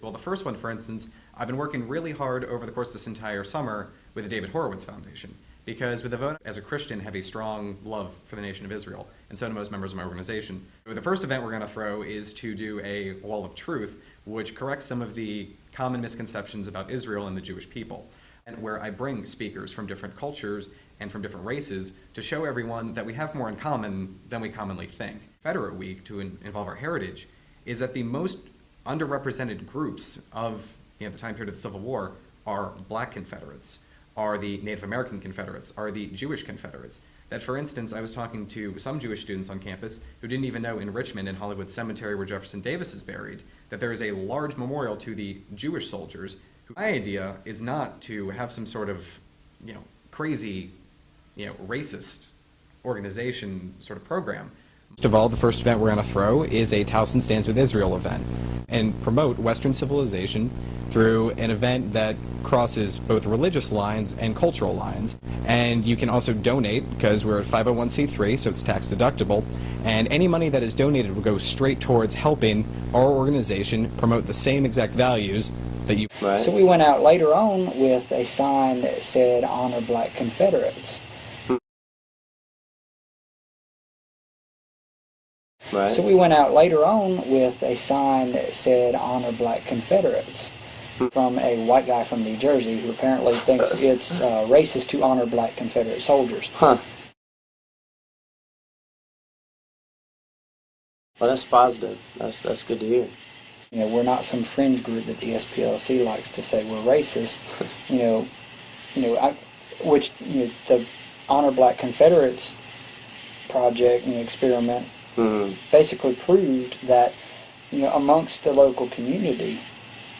Well, the first one, for instance, I've been working really hard over the course of this entire summer with the David Horowitz Foundation, because with the vote, as a Christian, have a strong love for the nation of Israel, and so do most members of my organization. The first event we're going to throw is to do a wall of truth, which corrects some of the common misconceptions about Israel and the Jewish people, and where I bring speakers from different cultures and from different races to show everyone that we have more in common than we commonly think. Confederate Week, to involve our heritage, is that the most underrepresented groups of the time period of the Civil War are Black Confederates, are the Native American Confederates, are the Jewish Confederates. That, for instance, I was talking to some Jewish students on campus who didn't even know in Richmond, in Hollywood Cemetery where Jefferson Davis is buried, that there is a large memorial to the Jewish soldiers. My idea is not to have some sort of, crazy, racist organization sort of program. First of all, the first event we're going to throw is a Towson Stands with Israel event and promote Western civilization through an event that crosses both religious lines and cultural lines. And you can also donate, because we're at 501c3, so it's tax deductible, and any money that is donated will go straight towards helping our organization promote the same exact values that you... Right. So we went out later on with a sign that said, "Honor Black Confederates." Right. So we went out later on with a sign that said, "Honor Black Confederates," from a white guy from New Jersey who apparently thinks it's racist to honor Black Confederate soldiers. Huh. Well, that's positive. That's good to hear. We're not some fringe group that the SPLC likes to say we're racist. The Honor Black Confederates project and experiment basically proved that, amongst the local community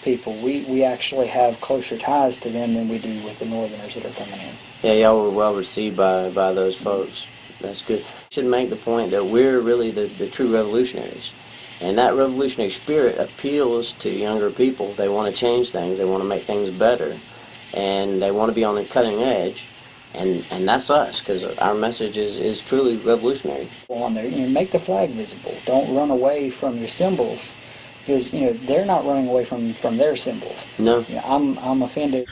people, we actually have closer ties to them than we do with the Northerners that are coming in. Yeah, y'all were well received by those folks. That's good. Should make the point that we're really the true revolutionaries. And that revolutionary spirit appeals to younger people. They want to change things. They want to make things better. And they want to be on the cutting edge. And that's us, because our message is truly revolutionary. On there, make the flag visible. Don't run away from your symbols, because they're not running away from their symbols. No. I'm offended.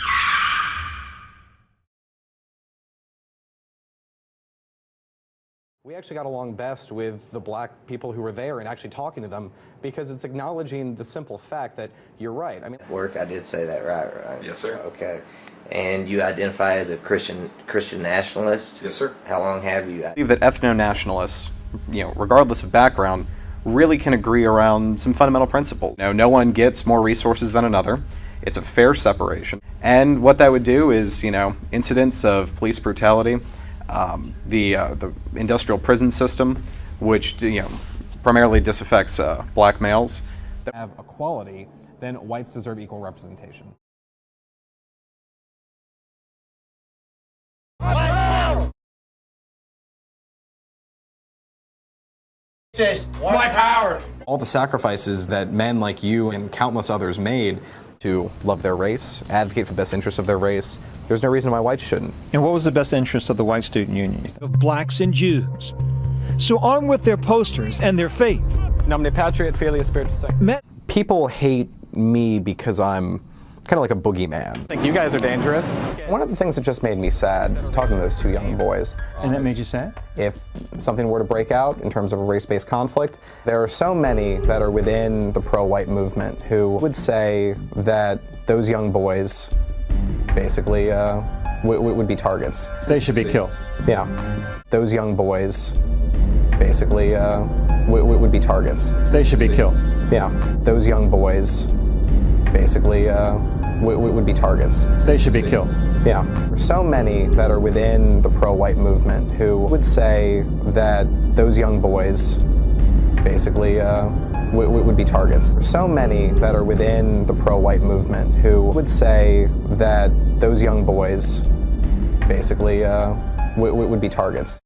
We actually got along best with the black people who were there and actually talking to them, because it's acknowledging the simple fact that you're right. I mean, work, I did say that right? Yes, sir. Okay. And you identify as a Christian nationalist? Yes, sir. How long have you? I believe that ethno-nationalists, regardless of background, really can agree around some fundamental principles. No one gets more resources than another. It's a fair separation. And what that would do is, incidents of police brutality, the industrial prison system, which primarily disaffects black males, that have equality, then whites deserve equal representation. White power! All the sacrifices that men like you and countless others made to love their race, advocate for the best interests of their race, there's no reason why whites shouldn't. And what was the best interest of the White Student Union? Of blacks and Jews. So armed with their posters and their faith. Nomine Patriot, Filius Spiritus Sancti. People hate me because I'm kind of like a boogeyman. I think you guys are dangerous. One of the things that just made me sad is talking to those two young boys. And that made you sad? If something were to break out in terms of a race-based conflict, there are so many that are within the pro-white movement who would say that those young boys basically would be targets. They should be killed. Yeah. Those young boys basically would be targets. They should be killed. Yeah. Those young boys basically would be targets. They should be killed. Yeah. There's so many that are within the pro-white movement who would say that those young boys basically would be targets. There's so many that are within the pro-white movement who would say that those young boys basically would be targets.